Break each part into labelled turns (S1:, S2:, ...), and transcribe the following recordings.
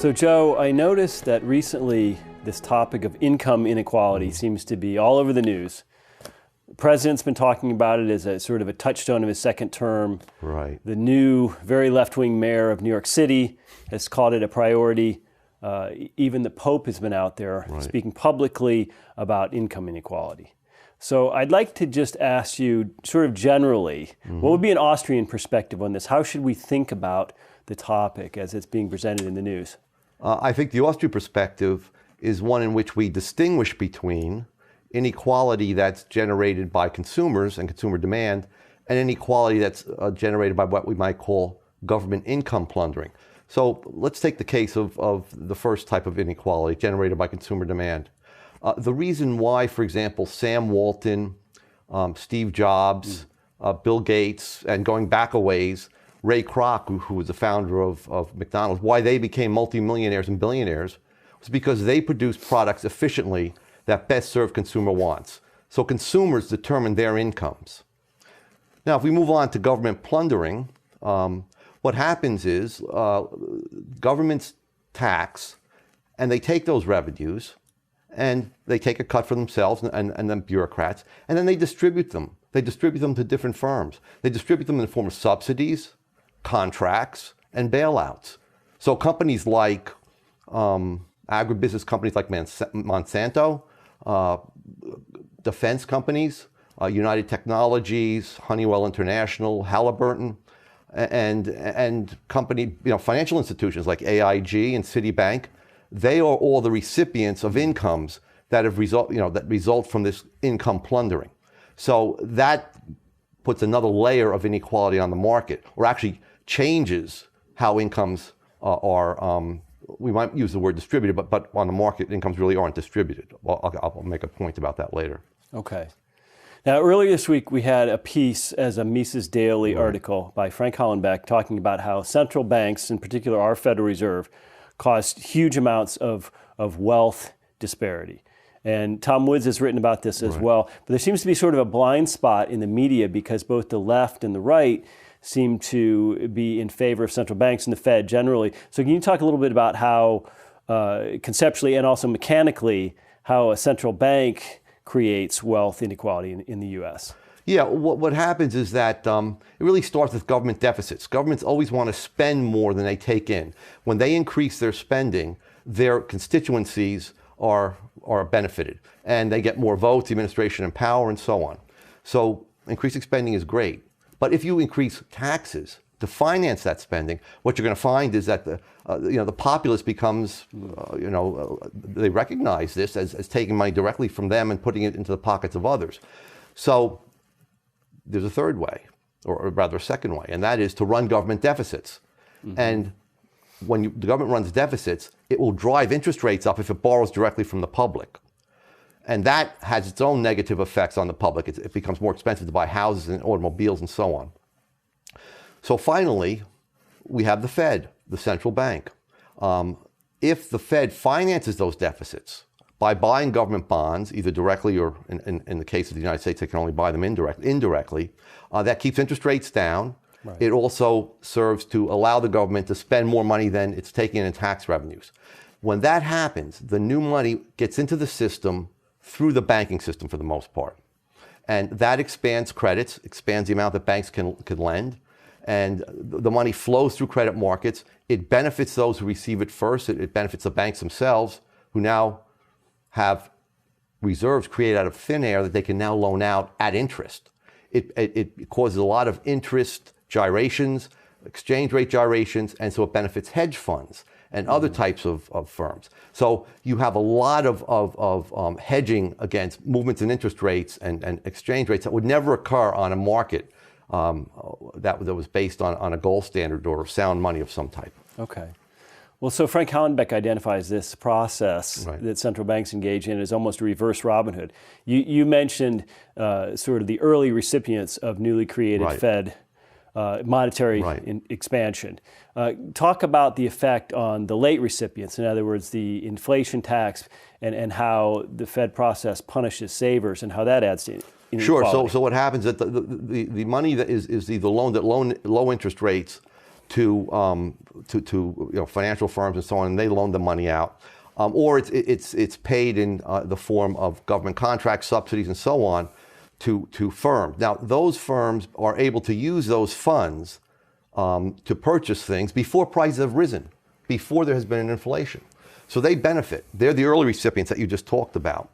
S1: So Joe, I noticed that recently this topic of income inequality seems to be all over the news. The president's been talking about it as a sort of a touchstone of his second term.
S2: Right.
S1: The new, very left-wing mayor of New York City has called it a priority. Even the Pope has been out there speaking publicly about income inequality. So I'd like to just ask you sort of generally, what would be an Austrian perspective on this? How should we think about the topic as it's being presented in the news?
S2: I think the Austrian perspective is one in which we distinguish between inequality that's generated by consumers and consumer demand and inequality that's generated by what we might call government income plundering. So let's take the case of the first type of inequality generated by consumer demand. The reason why, for example, Sam Walton, Steve Jobs, Bill Gates, and going back a ways, Ray Kroc, who was the founder of McDonald's, why they became multimillionaires and billionaires was because they produced products efficiently that best serve consumer wants. So consumers determine their incomes. Now, if we move on to government plundering, what happens is governments tax, and they take those revenues, and they take a cut for themselves and then bureaucrats, and then they distribute them. They distribute them to different firms. They distribute them in the form of subsidies, contracts, and bailouts. So companies like agribusiness companies like Monsanto, defense companies, United Technologies, Honeywell International, Halliburton, and company, financial institutions like AIG and Citibank, they are all the recipients of incomes that result from this income plundering. So that puts another layer of inequality on the market, or actually changes how incomes are, we might use the word distributed, but on the market, incomes really aren't distributed. I'll make a point about that later.
S1: Okay. Now, earlier this week, we had a piece as a Mises Daily article by Frank Hollenbeck talking about how central banks, in particular our Federal Reserve, caused huge amounts of wealth disparity. And Tom Woods has written about this as well. But there seems to be sort of a blind spot in the media because both the left and the right seem to be in favor of central banks and the Fed generally. So can you talk a little bit about how conceptually and also mechanically how a central bank creates wealth inequality in the U.S.?
S2: Yeah, what happens is that it really starts with government deficits. Governments always want to spend more than they take in. When they increase their spending, their constituencies are benefited, and they get more votes, administration and power, and so on. So increasing spending is great. But if you increase taxes to finance that spending, what you're going to find is that the populace becomes, they recognize this as taking money directly from them and putting it into the pockets of others. So there's a third way, or rather a second way, and that is to run government deficits. And when the government runs deficits, it will drive interest rates up if it borrows directly from the public. And that has its own negative effects on the public. It becomes more expensive to buy houses and automobiles and so on. So finally, we have the Fed, the central bank. If the Fed finances those deficits by buying government bonds, either directly or in the case of the United States, they can only buy them indirectly, that keeps interest rates down. It also serves to allow the government to spend more money than it's taking in tax revenues. When that happens, the new money gets into the system through the banking system for the most part. And that expands credits, expands the amount that banks can lend, and the money flows through credit markets. It benefits those who receive it first. It benefits the banks themselves, who now have reserves created out of thin air that they can now loan out at interest. It causes a lot of interest gyrations, exchange rate gyrations, and so it benefits hedge funds and other types of firms. So you have a lot of hedging against movements in interest rates and exchange rates that would never occur on a market that was based on a gold standard or sound money of some type.
S1: Okay. Well, so Frank Hollenbeck identifies this process that central banks engage in as almost a reverse Robin Hood. You mentioned sort of the early recipients of newly created Fed monetary expansion. Talk about the effect on the late recipients, in other words, the inflation tax, and how the Fed process punishes savers and how that adds to inequality.
S2: Sure. So what happens is that the money that is either loaned at low interest rates to financial firms and so on, and they loan the money out. Or it's paid in the form of government contracts, subsidies, and so on to firms. Now, those firms are able to use those funds to purchase things before prices have risen, before there has been an inflation. So they benefit. They're the early recipients that you just talked about.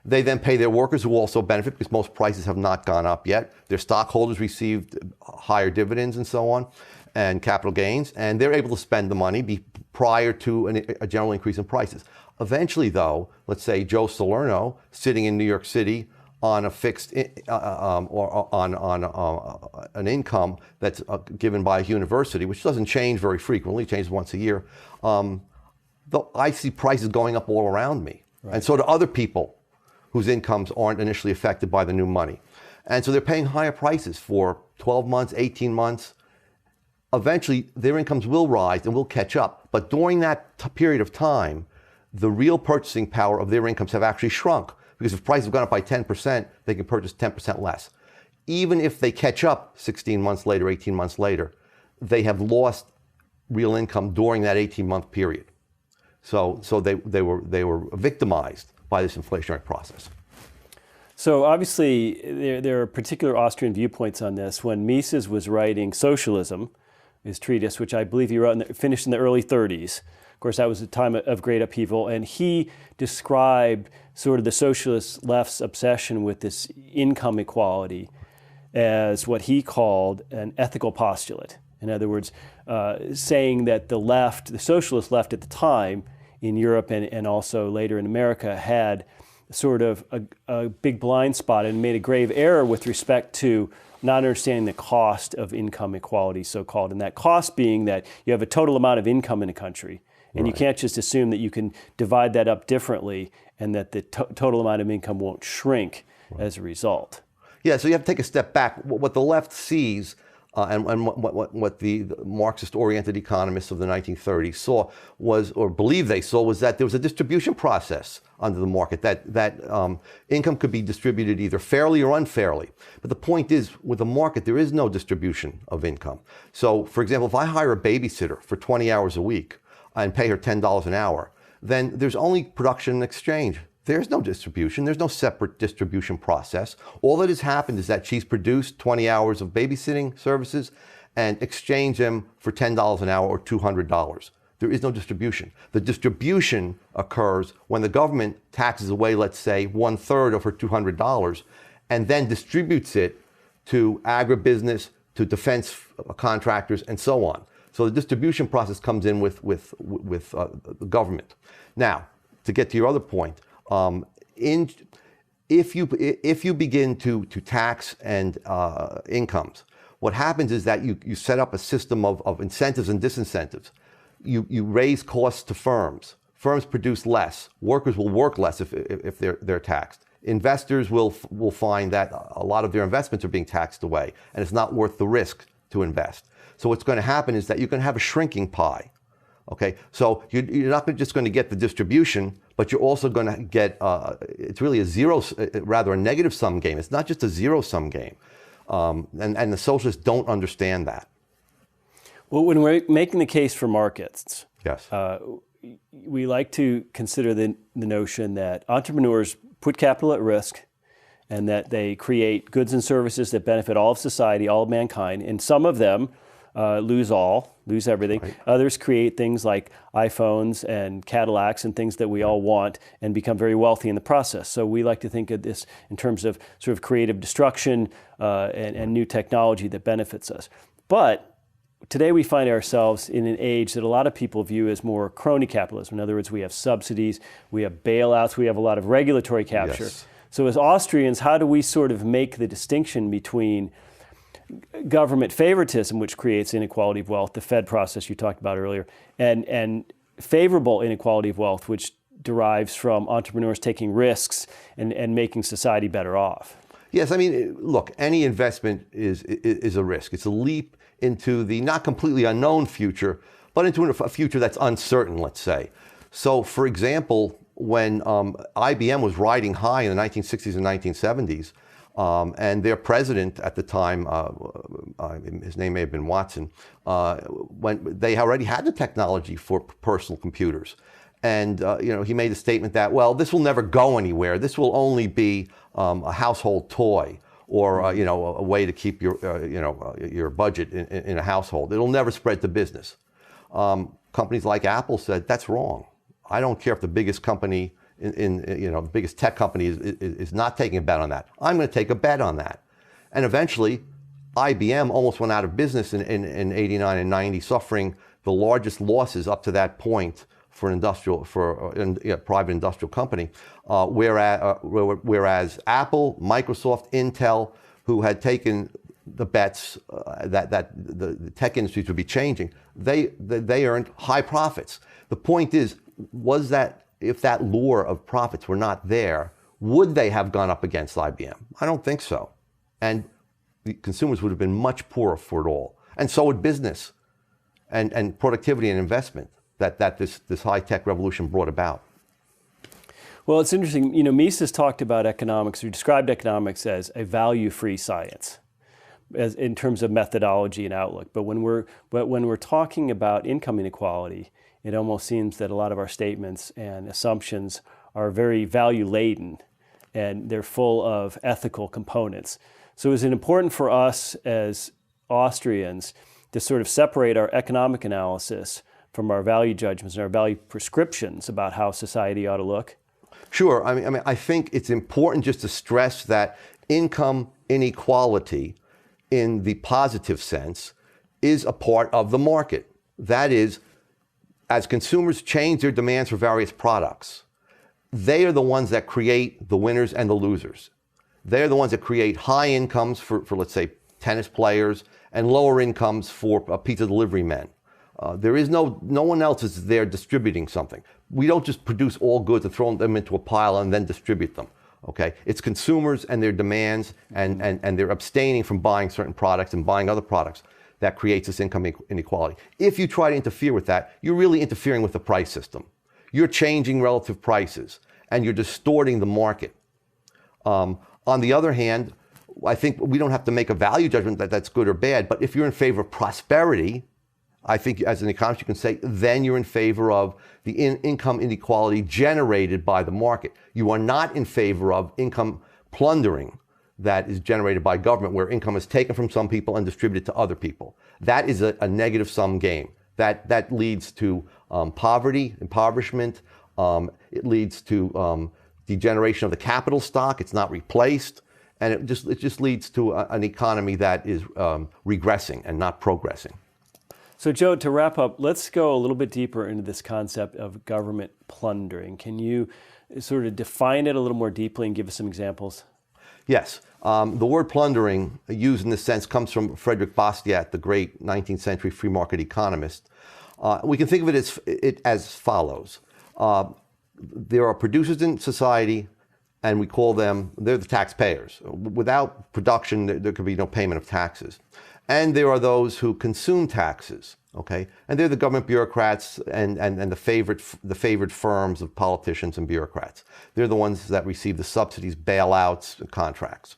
S2: They then pay their workers, who also benefit because most prices have not gone up yet. Their stockholders received higher dividends and so on, and capital gains, and they're able to spend the money prior to a general increase in prices. Eventually, though, let's say Joe Salerno, sitting in New York City on a fixed or on an income that's given by a university, which doesn't change very frequently, changes once a year, I see prices going up all around me. Right. And so do other people whose incomes aren't initially affected by the new money. And so they're paying higher prices for 12 months, 18 months. Eventually, their incomes will rise and will catch up. But during that period of time, the real purchasing power of their incomes have actually shrunk. Because if prices have gone up by 10%, they can purchase 10% less. Even if they catch up 16 months later, 18 months later, they have lost real income during that 18-month period. So they were victimized by this inflationary process.
S1: So obviously, there are particular Austrian viewpoints on this. When Mises was writing Socialism, his treatise, which I believe he wrote finished in the early 30s. Of course, that was a time of great upheaval, and he described sort of the socialist left's obsession with this income equality as what he called an ethical postulate. In other words, saying that the left, the socialist left at the time in Europe and also later in America, had sort of a big blind spot and made a grave error with respect to not understanding the cost of income equality, so-called, and that cost being that you have a total amount of income in a country, and you can't just assume that you can divide that up differently and that the total amount of income won't shrink as a result.
S2: Yeah, so you have to take a step back. What the left sees and what the Marxist-oriented economists of the 1930s saw was, or believed they saw, was that there was a distribution process under the market, that income could be distributed either fairly or unfairly. But the point is, with the market, there is no distribution of income. So, for example, if I hire a babysitter for 20 hours a week and pay her $10 an hour, then there's only production and exchange. There's no distribution. There's no separate distribution process. All that has happened is that she's produced 20 hours of babysitting services and exchanged them for $10 an hour or $200. There is no distribution. The distribution occurs when the government taxes away, let's say, 1/3 of her $200 and then distributes it to agribusiness, to defense contractors, and so on. So the distribution process comes in with the government. Now, to get to your other point, if you begin to tax and incomes, what happens is that you set up a system of incentives and disincentives. You raise costs to firms. Firms produce less. Workers will work less if they're taxed. Investors will find that a lot of their investments are being taxed away, and it's not worth the risk to invest. So what's going to happen is that you're going to have a shrinking pie. Okay, so you're not just going to get the distribution, but you're also going to get, it's really a negative sum game. It's not just a zero-sum game. And the socialists don't understand that.
S1: Well, when we're making the case for markets,
S2: yes,
S1: we like to consider the notion that entrepreneurs put capital at risk and that they create goods and services that benefit all of society, all of mankind, and some of them lose everything. Right. Others create things like iPhones and Cadillacs and things that we all want and become very wealthy in the process. So we like to think of this in terms of sort of creative destruction and new technology that benefits us. But today we find ourselves in an age that a lot of people view as more crony capitalism. In other words, we have subsidies, we have bailouts, we have a lot of regulatory capture. Yes. So as Austrians, how do we sort of make the distinction between government favoritism, which creates inequality of wealth, the Fed process you talked about earlier, and favorable inequality of wealth, which derives from entrepreneurs taking risks and making society better off?
S2: Yes, I mean, look, any investment is a risk. It's a leap into the not completely unknown future, but into a future that's uncertain, let's say. So, for example, when IBM was riding high in the 1960s and 1970s, And their president at the time, his name may have been Watson, when they already had the technology for personal computers. And he made a statement that, well, this will never go anywhere. This will only be a household toy, or a way to keep your budget in a household. It'll never spread to business. Companies like Apple said that's wrong. I don't care if the biggest company the biggest tech company is not taking a bet on that. I'm going to take a bet on that. And eventually, IBM almost went out of business in 89 and 90, suffering the largest losses up to that point for a private industrial company. Whereas Apple, Microsoft, Intel, who had taken the bets that the tech industries would be changing, they earned high profits. The point is, was that if that lure of profits were not there, would they have gone up against IBM? I don't think so. And the consumers would have been much poorer for it all. And so would business and productivity and investment that this high-tech revolution brought about.
S1: Well, it's interesting. Mises talked about economics, or described economics as a value-free science, as in terms of methodology and outlook. But when we're talking about income inequality, it almost seems that a lot of our statements and assumptions are very value-laden, and they're full of ethical components. So is it important for us as Austrians to sort of separate our economic analysis from our value judgments and our value prescriptions about how society ought to look?
S2: Sure. I think it's important just to stress that income inequality, in the positive sense, is a part of the market. That is, as consumers change their demands for various products, they are the ones that create the winners and the losers. They're the ones that create high incomes for let's say, tennis players, and lower incomes for pizza delivery men. There is no one else is there distributing something. We don't just produce all goods and throw them into a pile and then distribute them. Okay, it's consumers and their demands, and they're abstaining from buying certain products and buying other products that creates this income inequality. If you try to interfere with that, you're really interfering with the price system. You're changing relative prices, and you're distorting the market. On the other hand, I think we don't have to make a value judgment that that's good or bad, but if you're in favor of prosperity, I think as an economist you can say, then you're in favor of the income inequality generated by the market. You are not in favor of income plundering that is generated by government, where income is taken from some people and distributed to other people. That is a negative sum game. That leads to poverty, impoverishment. It leads to degeneration of the capital stock. It's not replaced. And it just leads to an economy that is regressing and not progressing.
S1: So Joe, to wrap up, let's go a little bit deeper into this concept of government plundering. Can you sort of define it a little more deeply and give us some examples?
S2: Yes. The word plundering, used in this sense, comes from Frederick Bastiat, the great 19th century free market economist. We can think of it as follows. There are producers in society, and we call them, they're the taxpayers. Without production, there could be no payment of taxes. And there are those who consume taxes, okay? And they're the government bureaucrats and the favored firms of politicians and bureaucrats. They're the ones that receive the subsidies, bailouts, and contracts.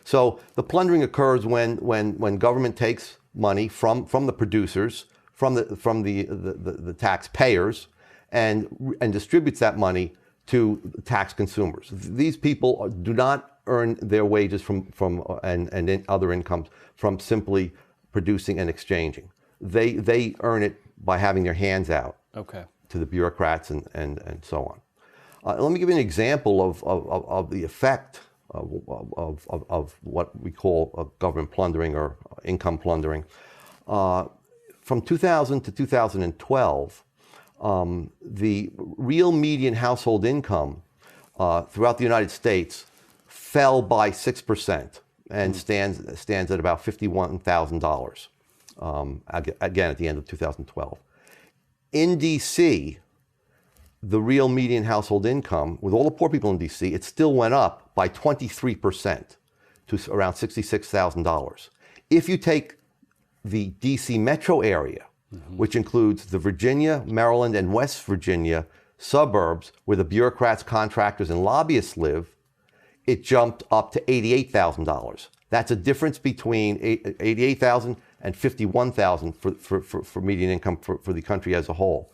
S2: So the plundering occurs when government takes money from the producers, from the taxpayers, and distributes that money to tax consumers. These people do not earn their wages and other incomes from simply producing and exchanging. They earn it by having their hands out to the bureaucrats and so on. Let me give you an example of the effect of what we call government plundering or income plundering. From 2000 to 2012, the real median household income throughout the United States fell by 6% and stands at about $51,000, again at the end of 2012. In D.C., the real median household income, with all the poor people in D.C., it still went up by 23% to around $66,000. If you take the D.C. metro area, which includes the Virginia, Maryland, and West Virginia suburbs where the bureaucrats, contractors, and lobbyists live, it jumped up to $88,000. That's a difference between $88,000 and $51,000 for median income for the country as a whole.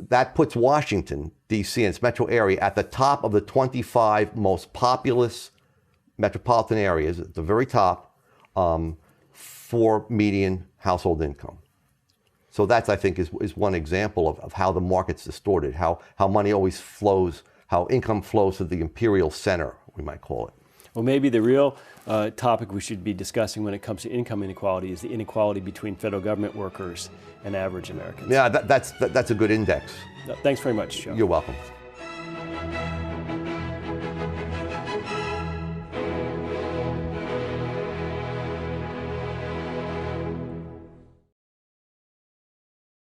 S2: That puts Washington, D.C. and its metro area at the top of the 25 most populous metropolitan areas, at the very top, for median household income. So that's, I think, is one example of how the market's distorted, how money always flows, how income flows to the imperial center, we might call it.
S1: Well, maybe the real topic we should be discussing when it comes to income inequality is the inequality between federal government workers and average Americans.
S2: Yeah, that's a good index.
S1: Thanks very much, Joe.
S2: You're welcome.